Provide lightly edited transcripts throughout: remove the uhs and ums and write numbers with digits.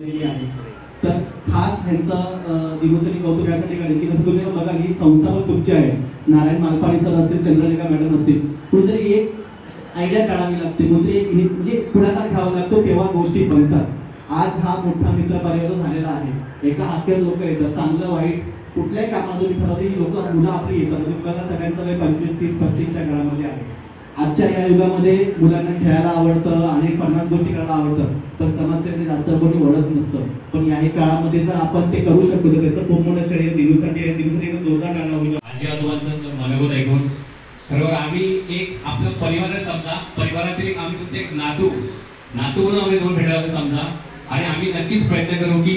तर खास ह्यांचं दिवसनी कौतुक यासाठी करेन की तुम्ही बघा ही संस्था पण तुमची आहे. नारायण मालपाणी सर असतील, चंद्रलेखा मॅडम असतील, कुठेतरी एक आयडिया काढावी लागते, कुठेतरी एक म्हणजे पुढाकार घ्यावा लागतो, तेव्हा गोष्टी बनतात. आज हा मोठा मित्र परिवार झालेला आहे. एका हाकेवर लोक येतात, चांगलं वाईट कुठल्याही कामात तुम्ही ठरवते लोक मुलं आपली येतात. तुम्ही बघा सगळ्यांचं वय 25-30-35च्या घरामध्ये आहे. आजच्या या युगामध्ये मुलांना खेळायला आवडतं आणि 50 गोष्टी करायला आवडतं, पण समस्येकडे जास्त कोणी वळत नसतं. पण याही काळामध्ये जर आपण ते करू शकतो तर त्याचं खूप मोठं श्रेय दिवसासाठी एक जोरदार गाणं होईल. आजी आजोबांचं मनोगत ऐकून खरोखर आम्ही एक आपलं परिवारच समजा, परिवारातील एक आम्ही तुमचे एक नातू म्हणून आम्ही दोन भेटायला समजा. आणि आम्ही नक्कीच प्रयत्न करू की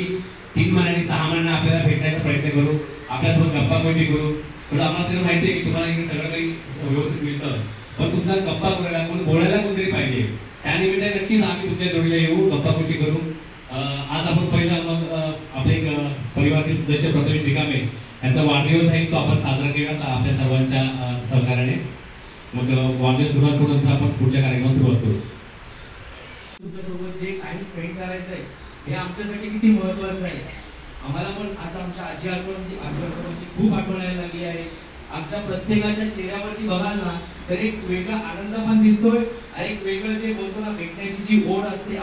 3 महिन्यांनी 6 महिन्यांना आपल्याला भेटण्याचा प्रयत्न करू, आपल्यासोबत गप्पा गोष्टी करू. थोडं आम्हाला सगळं माहिती आहे की तुम्हाला सगळं काही व्यवस्थित मिळतं, पण तुमचा गप्पा करायला बोलायला कोणतरी पाहिजे. त्यानिमित्ताने नक्कीच आम्ही तुमच्या जोडीला येऊ, गप्पा गोष्टी करू. आज आपण पहिला मग आपले एक परिवारातील सदस्य प्रथमेश रिकामे यांचा वाढदिवस आहे, तो आपण साजरा केला आपल्या सर्वांच्या सहकार्याने. मग वाढदिवस सुरुवात करून आपण पुढच्या कार्यक्रमाला सुरुवात करू. तुमच्यासोबत जे काही स्पेंड करायचं आहे हे आमच्यासाठी किती महत्त्वाचं आहे. आम्हाला पण आज आमच्या आजी आजोबांची खूप आठवण यायला लागली आहे. आमच्या प्रत्येकाच्या चेहऱ्यावरती बघाल ना तर एक वेगळा आनंद पण दिसतोय आणि एक वेगळं जे बोलतो ना भेटण्याची जी ओढ असते,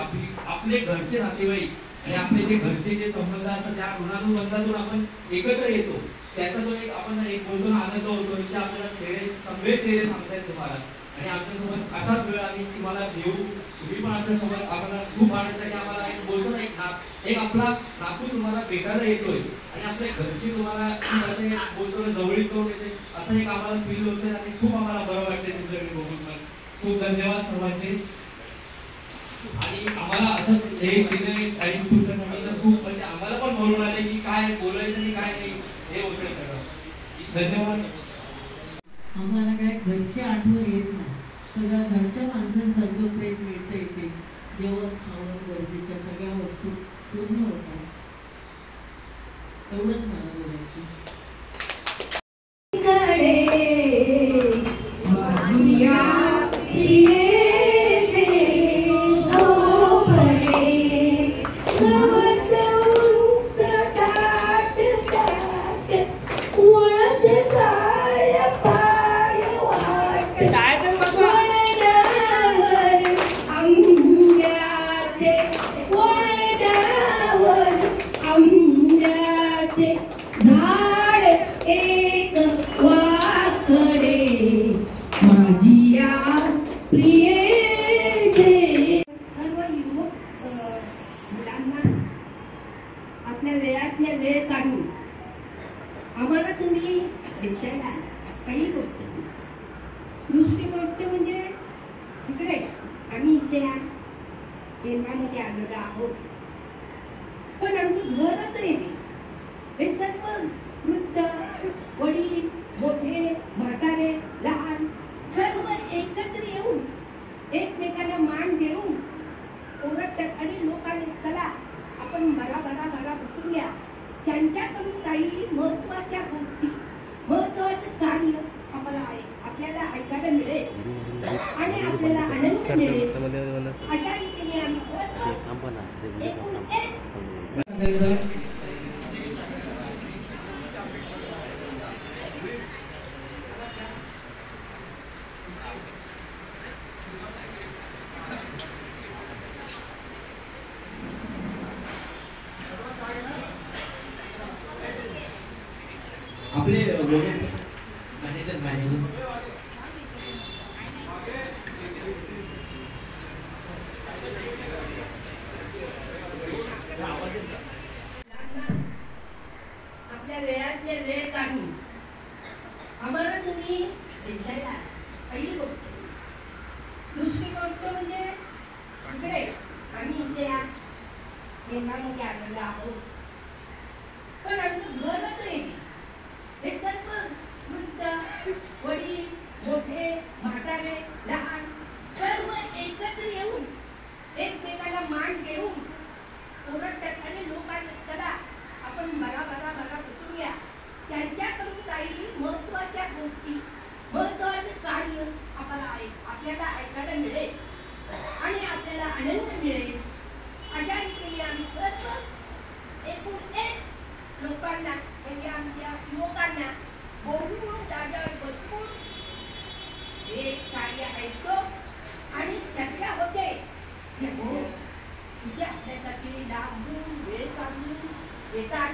आपले घरचे नातेवाईक आणि आपले जे घरचे जे संबंध असतात त्या ऋणातून बंधातून आपण एकत्र येतो, त्याचा जो एक आपण एक बोलतो ना आनंद होतो. ते आपल्याला सगळे चेहरे सांगतायत तुम्हाला. आणि आमच्यासोबत असाच वेळ आम्ही तुम्हाला देऊ, तुम्ही पण आमच्यासोबत. आम्हाला खूप आनंद आहे की आम्हाला एक बोलतो ना एक आपला नातू तुम्हाला भेटायला येतोय आणि आपल्या घरची तुम्हाला असे बोलतो ना जवळीक करून येते, असं एक आम्हाला फील होतंय. आणि खूप आम्हाला बरं वाटतंय तुमच्याकडे बघून. खूप धन्यवाद सर्वांचे. आणि आम्हाला असं हे टाइम तुमच्यासाठी खूप म्हणजे आम्हाला पण बोलून आले की काय बोलायचं आणि काय नाही हे होतंय सगळं. धन्यवाद. आम्हाला काय घरची आठवण येत नाही, सगळ्या घरच्या माणसांसारखं प्रेम मिळतं इथे. जेवण खावण गरजेच्या सगळ्या वस्तू पूर्ण होतात. एवढंच मला बोलायचं. आपल्या वेळातल्या वेळ काढून आम्हाला तुम्ही भेटायला काही गोष्ट. दुसरी गोष्ट म्हणजे इकडे आम्ही इथे केंद्रामध्ये आलेलो आहोत, पण आमचं घरच आहे. हे सर्व वृद्ध, वडील, मोठे, म्हातारे, लहान सर्व एकत्र येऊन एकमेकांना मान देऊन ओरडतात आणि लोकांनी चला आपण भरा बसून घ्या. त्यांच्याकडून काही महत्वाच्या गोष्टी, महत्वाचं कार्य आम्हाला आपल्याला ऐकायला मिळेल आणि आपल्याला आनंद मिळेल. अशा रीतीने आम्ही आपले मॅनेजर आपल्या वेळातले वेळ काढून आम्हाला तुम्ही भेटायला पहिली गोष्ट. दुसरी गोष्ट म्हणजे इकडे आम्ही इथे केंद्रामध्ये आलेलो आहोत, पण आमचं घरच आहे. हे सर्व वृद्ध, वडील, मोठे, म्हातारे, लहान सर्व एकत्र येऊन एकमेकाला मान देऊन ओरडतात आणि लोकांना चला आपण बरा बसून घ्या. त्यांच्याकडून काही महत्वाच्या गोष्टी, महत्वाचं कार्य आम्हाला आपल्याला ऐकायला मिळेल आणि आपल्याला आनंद मिळेल. अशा रीतीने आम्ही सर्व एकूण एक लोकांना म्हणजे आमच्या युवकांना बोलवून जागेवर बसवून हे कार्य ऐकतो आणि चर्चा होते की हो तुझे आपल्यासाठी लांबून वेळ काढून येतात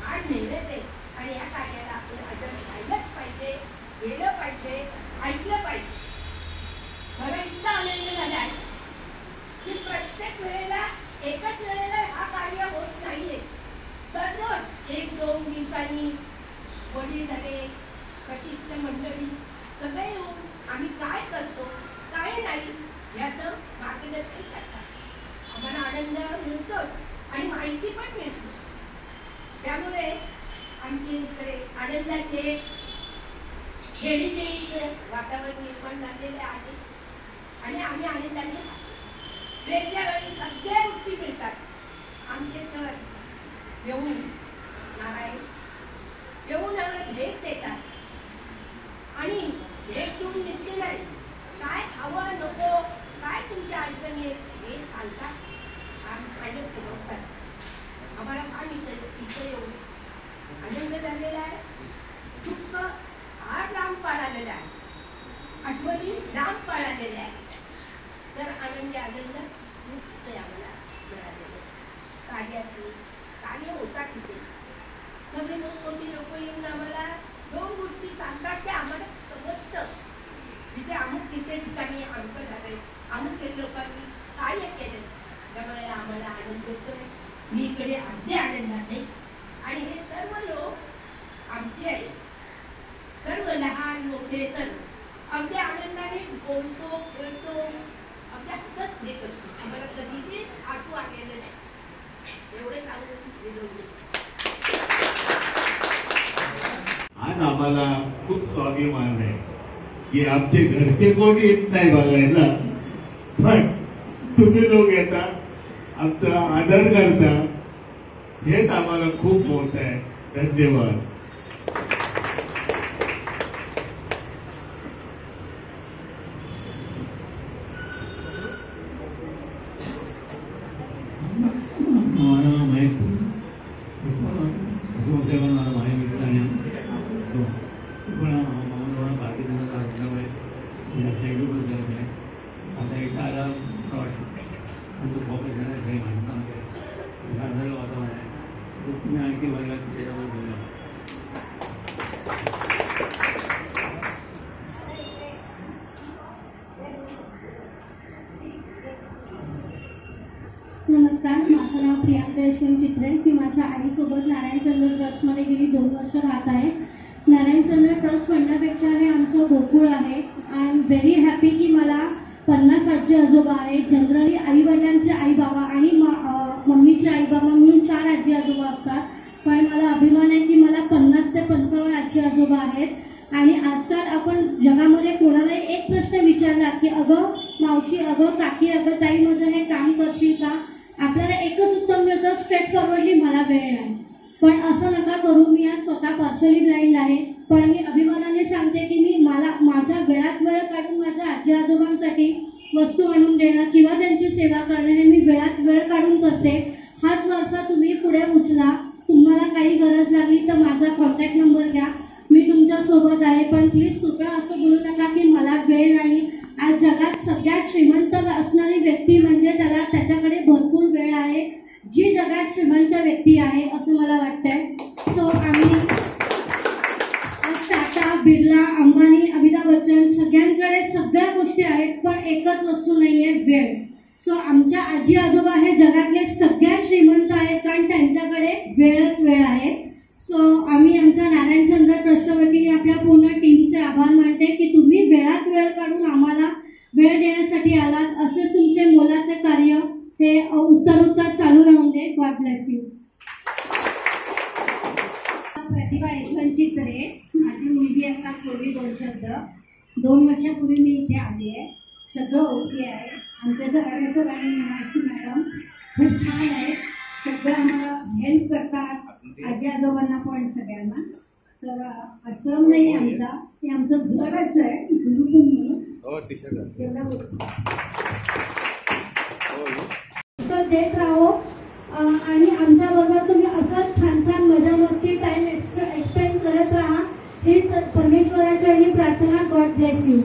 आणि मेहनत आहे आणि या कार्याला आपण अजून पाहिलंच पाहिजे, गेलं पाहिजे, ऐकलं पाहिजे. मला इतका आनंद झाला की प्रत्येक वेळेला एकच वेळेला हा कार्य होत नाहीये. दररोज 1-2 दिवसांनी वडील झाले, कटिष्ठ मंडळी सगळे येऊन आम्ही काय करतो काय नाही याचं मार्गदर्शन करतात. आम्हाला आनंद मिळतोच आणि माहिती पण मिळते. त्यामुळे आमच्या इकडे आनंदाचे खेळीमेळीचं वातावरण निर्माण झालेले आहे आणि आम्ही आनंदाने वेगळ्या वेळी सगळ्या गोष्टी मिळतात. आमचे सर येऊन नारायण येऊन आम्हाला भेट देतात आणि भेट देऊन दिसते नाही काय हवं नको काय तुमच्या अडचणी आहेत हे सांगतात आणि पुरवतात. आम्हाला फार इथं येऊन आनंद झालेला आहे. दुःख फार लांब पाळालेला आहे, आठवणी लांब पाळालेल्या आहेत. तर आनंद मुक्त आम्हाला मिळालेलं कार्याचे कार्य होतात तिथे सगळे मोठमोठी लोक येऊन आम्हाला 2 गोष्टी सांगतात ते आम्हाला समजतं. तिथे अमुक तिथे ठिकाणी अमुक झालंय, अमुक काही लोकांनी कार्य केलं त्यामुळे आम्हाला आनंद होतो. मी इकडे अगदी आनंदात आहे आणि हे सर्व लोक आमचे आहेत. सर्व लहान मोठे सर्व अगदी आनंदाने बोलतो खेळतो अगदी हसत हे करतो. आम्हाला कधीच हसू आलेलं नाही. एवढे सांगून विनोदी. आज आम्हाला खूप स्वाभिमान आहे की आमचे घरचे कोण येत नाही बघायला, पण तुम्ही लोक येता, आमचा आदर करता, हेच आम्हाला खूप मोठं आहे. धन्यवाद. नमस्कार, माझं नाव प्रियांका यशवंत चित्रे. मी माझ्या आईसोबत नारायणचंद्र ट्रस्टमध्ये गेली 2 वर्ष राहत आहे. नारायणचंद्र ट्रस्ट म्हणण्यापेक्षा हे आमचं गोकुळ आहे. आय एम व्हेरी हॅपी की मला 50 आजी आजोबा आहेत. जनरली आईवडिलांचे आई बाबा आणि मम्मीचे आई बाबा मिळून 4 आजी आजोबा असतात, पण मला अभिमान आहे की मला 50 ते 55 आजी आजोबा आहेत. आणि आजकाल आपण जगामध्ये कोणालाही एक प्रश्न विचारला की अगं मावशी, अगं काकी, अगं ताई, माझं हे काम करशील का, आपल्याला एकच उत्तर मिळतं स्ट्रेट फॉरवर्डली मला वेळ नाही. पण असं नका करू. मी आज स्वतः पार्शली ब्लाइंड आहे, पण मी अभिमानाने सांगते की मी माझ्या वेळात वेळ काढून माझ्या आजी आजोबांसाठी वस्तू आणून देणं किंवा त्यांची सेवा करणं हे मी वेळात वेळ काढून करते. हाच वारसा तुम्ही पुढे उचला. तुम्हाला काही गरज लागली तर माझा कॉन्टॅक्ट नंबर घ्या, मी तुमच्या सोबत आहे. पण प्लीज कृपया असं बोलू नका की मला वेळ नाही. आज जगात सगळ्यात श्रीमंत असणारी व्यक्ती म्हणजे त्याच्याकडे भरपूर वेळ आहे. जी जगात श्रीमंत व्यक्ती आहे असं मला वाटतंय. सो आम्ही टाटा, बिर्ला, अंबानी, अमिताभ बच्चन सगळ्यांकडे सगळ्या गोष्टी आहेत, पण एकच वस्तू नाही आहे, वेळ. सो आमच्या आजी आजोबा हे जगातले सगळ्यात श्रीमंत आहेत कारण त्यांच्याकडे वेळच वेळ आहे. सो आम्ही आमच्या नारायणचंद्र ट्रस्टच्या वतीने आपल्या पूर्ण टीमचे आभार मानते की तुम्ही वेळात वेळ काढून आम्हाला वेळ देण्यासाठी आलात. असेच तुमचे मोलाचे कार्य हे उत्तर चालू राहून दे. God bless you. Pratibha Yashwant Chitre. माझी मुलगी आता पूर्वी 2 शब्द. 2 वर्षापूर्वी मी इथे आली आहे. सगळं ओके आहे. आमच्या सरांनी सर आणि मीनाक्षी मॅडम खूप छान आहेत. सगळं आम्हाला हेल्प करतात, आजी आजोबांना पण सगळ्यांना. तर आश्रम नाही आमचा, हे आमचं घरच आहे गुरुकुल म्हणून. एवढं देत राहो आणि आमच्याबरोबर तुम्ही असंच छान छान मजा मस्ती टाइम एक्सपेंड करत राहा. हीच परमेश्वराच्या आणि प्रार्थना. God bless you.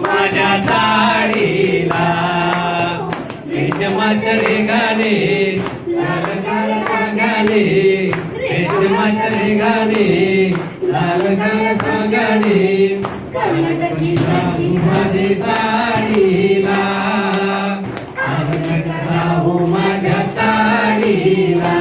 माझ्या साडीला रेशमाचे गाणे लाल लाल गाणे रेशमाचे गाणे लाल लाल गाणे माझ्या साडीला माझ्या साडीला.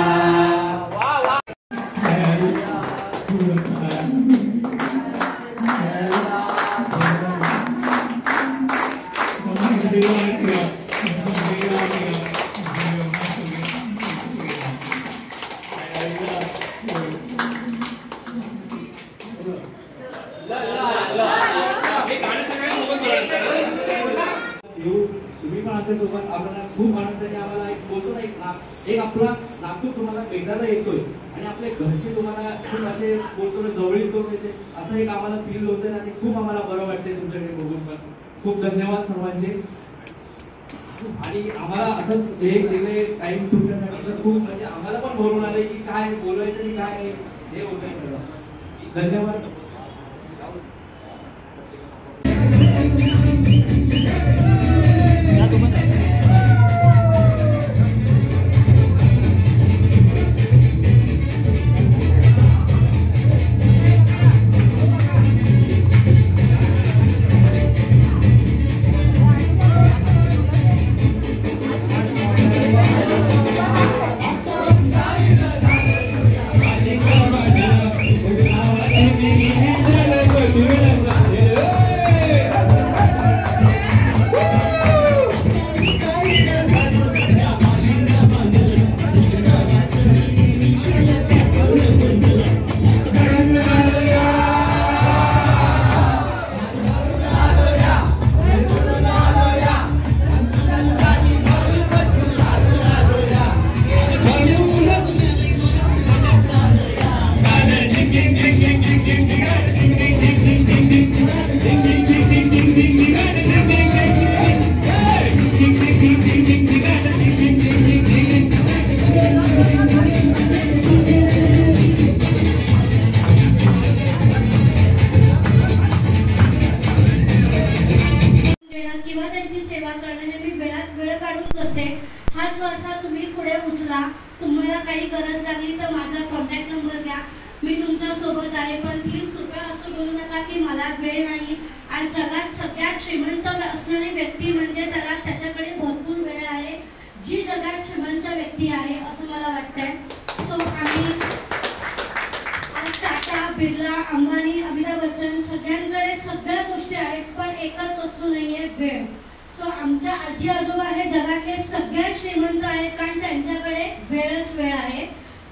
तुम्ही पण आमच्यासोबत आम्हाला खूप आनंदाने आम्हाला एक बोलतो ना एक आपला नागपूर तुम्हाला भेटायला येतोय आणि आपले घरचे तुम्हाला खूप असे बोलतो जवळीक करून येते असं एक आम्हाला फील होतं आणि खूप आम्हाला बरं वाटते तुमच्याकडे बघून. पण खूप धन्यवाद सर्वांचे. आणि आम्हाला असंच एक दिले टाइम तुमच्यासाठी तर खूप म्हणजे आम्हाला पण भरून आले की काय बोलायचं आणि काय हे होतंय सगळं. धन्यवाद. हाच वारसा तुम्ही पुढे उचला. तुम्हाला काही गरज लागली तर माझा कॉन्टॅक्ट नंबर घ्या. मी तुमच्या सोबत आहे. पण प्लीज कृपया असं बोलू नका की मला वेळ नाही. आणि जगात सगळ्यात श्रीमंत असणारी व्यक्ती म्हणजे त्याच्याकडे भरपूर वेळ आहे. जी जगात श्रीमंत व्यक्ती आहे असं मला वाटतंय. सो आम्ही आज टाटा, बिर्ला, अंबानी, अमिताभ बच्चन सगळ्यांकडे सगळ्या गोष्टी आहेत पण एकच वस्तू नाहीये, वेळ. सो आमच्या आजी आजोबा हे जगातले सगळ्यात श्रीमंत आहेत कारण त्यांच्याकडे वेळच वेळ आहे.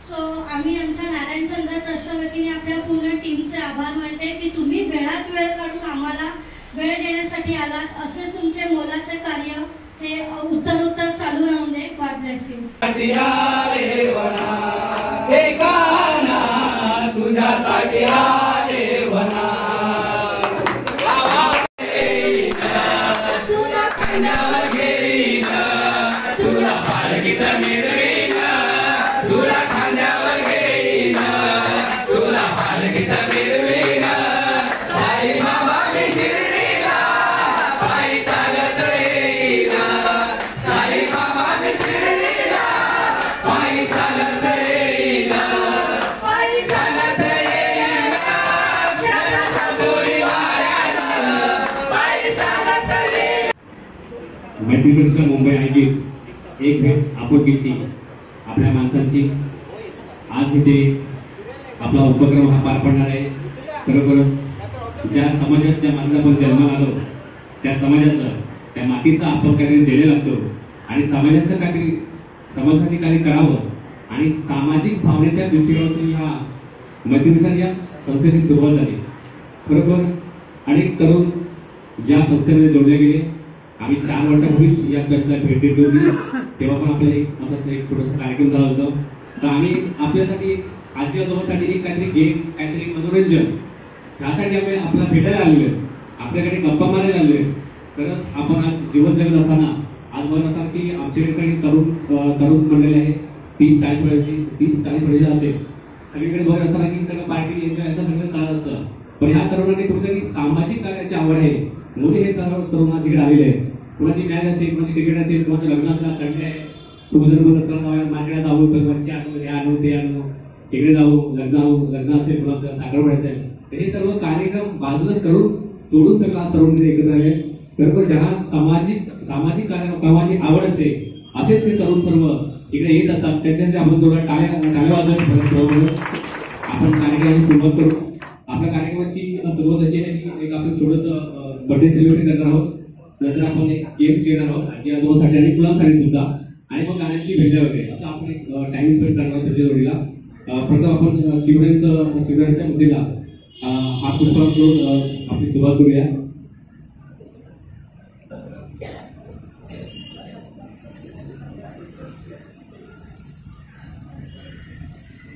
सो आम्ही आमच्या नारायणचंद्र ट्रस्टच्या वतीने आपल्या पूर्ण टीमचे आभार मानते की तुम्ही वेळात वेळ काढून आम्हाला वेळ देण्यासाठी आलात. असेच तुमचे मोलाचे कार्य हे उत्तर चालू राहून दे. God bless you. तुझ्यासाठी आले वना तुला खाण्यावर घेईन, तुला पालखीत मिरवीन, तुला खाण्यावर घेईन, तुला पालखीत मिरवीन. साई बाबा मी शिर्डीला पायी चालत येईन, साई बाबा मी शिर्डीला पायी चालत येईन, पायी चालत येईन. मैत्री प्रतिष्ठान मुंबई आयोजित एक भेट आपुलकीची आपल्या माणसांची आज इथे आपला उपक्रम हा पार पडणार आहे. खरोखर ज्या समाजात ज्या मातीला आपण जन्माला आलो त्या समाजाचं त्या मातीचा आपण काहीतरी देणे लागतो आणि समाजाचं काहीतरी समाजासाठी काही करावं आणि सामाजिक भावनेच्या दृष्टिकोनातून या मैत्रीच्या या संस्थेची सुरुवात झाली. खरोखर अनेक तरुण या संस्थेमध्ये जोडले गेले. आम्ही 4 वर्षापूर्वीच या ट्रस्टला भेट दिली होती. तेव्हा पण आपल्याला एक छोटासा कार्यक्रम झाला होता. तर आम्ही आपल्यासाठी आजी आजोबांसाठी एक काहीतरी गेम काहीतरी मनोरंजन त्यासाठी आम्ही आपल्याला भेटायला आलेलो आहे. आपल्याकडे गप्पा मारायला आलेलो आहे. खरंच आपण आज जीवन जगत असताना आज बघत असाल की आमच्याकडे तरुण मंडळी आहे 30-40 वर्षाची असेल. सगळीकडे बघत असताना की सगळं पार्टी एन्जॉय असं सगळं चालत असतं. पण ह्या तरुणांनी कुठेतरी सामाजिक कार्याची आवड आहे म्हणून हे सर्व तरुण माझ्याकडे आलेले आहेत. कुणाची मॅच असेल, कुणाची क्रिकेट असेल, कुणाचं लग्न असेल, संडे आहे खूप जण बघत असताना मार्केटला जाऊ वरची आणू हे आणू ते आणू इकडे जाऊ लग्न असेल कुणाचं साखरपुडा असेल तर हे सर्व कार्यक्रम बाजूला सोडून सगळं तरुण एकत्र आले. खरोखर ज्यांना सामाजिक कामाची आवड असते असेच हे तरुण सर्व इकडे येत असतात. त्याच्यासाठी आपण थोडा टाळ्या वाजवून आपण कार्यक्रमाची सुरुवात करू. आपल्या कार्यक्रमाची सुरुवात अशी आहे की एक आपण थोडंसं बर्थडे सेलिब्रेट करणार आहोत. नंतर आपण एक गेम्स घेणार आहोत आजी आजोबासाठी आणि मुलांसाठी सुद्धा आणि मग गाण्यांची भेट वगैरे असं आपण एक टाइम स्पेंड करणार आहोत त्याच्या जोडीला. प्रथम आपण शिवरायांच्या मुद्देला हा पुष्पा करून आपली सुरुवात करूया.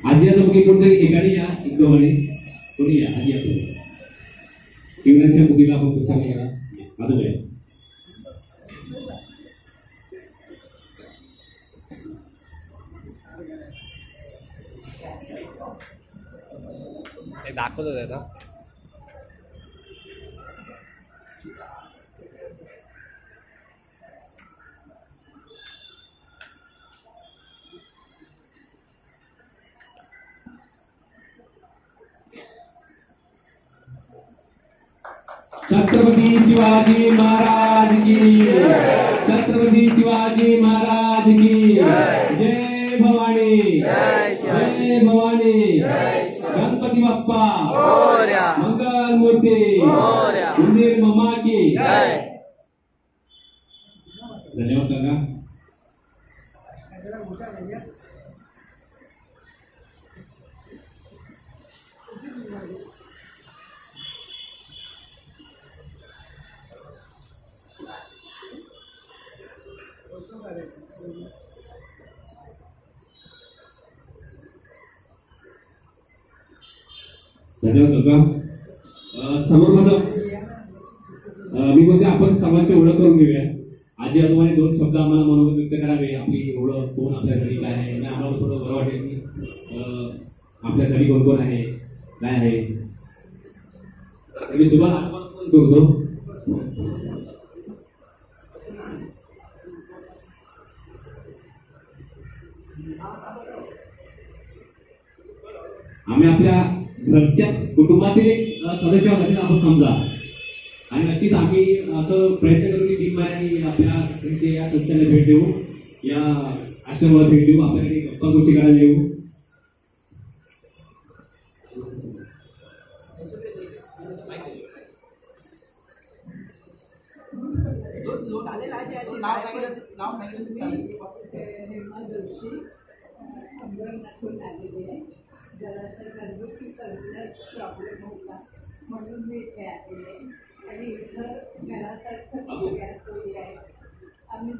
आजी आजोबा कोणतरी एकाने या एक दोघांनी कोणी या आजी आजोबा शिवरायांच्या मुद्देला आपण पुष्पा करा आजोबा दाखवतो आता छत्रपती शिवाजी महाराज की छत्रपती शिवाजी महाराज की जय भवानी जय भवानी गणपती बाप्पा मंगल मूर्ती मंदिर ममा की धन्यवाद काका. धन्यवाद काका. सर्वप्रथम मी बोलते आपण सर्वांची ओळख करून घेऊया. आजी आजोबाने 2 शब्द आम्हाला मनोगत व्यक्त करावे. आपली ओळख कोण आपल्या घरी काय आहे आम्हाला थोडं बरं वाटेल की आपल्या घरी कोण कोण आहे काय आहे. मी सुरुवात करतो. आम्ही आपल्या घरच्याच कुटुंबातील एक सदस्य आहोत आपण समजा आणि नक्कीच आम्ही असं प्रयत्न करू की 3 महिन्यांनी आपल्या इथे या संस्थेला भेट देऊ या आश्रमाला भेट देऊ आपल्याकडे गप्पा गोष्टी करायला येऊ. जरासा घरगुती पर्सनल प्रॉब्लेम होता म्हणून मी इथे आलेले आणि इथं घरासारखं सगळ्या सोयी आहेत. आम्ही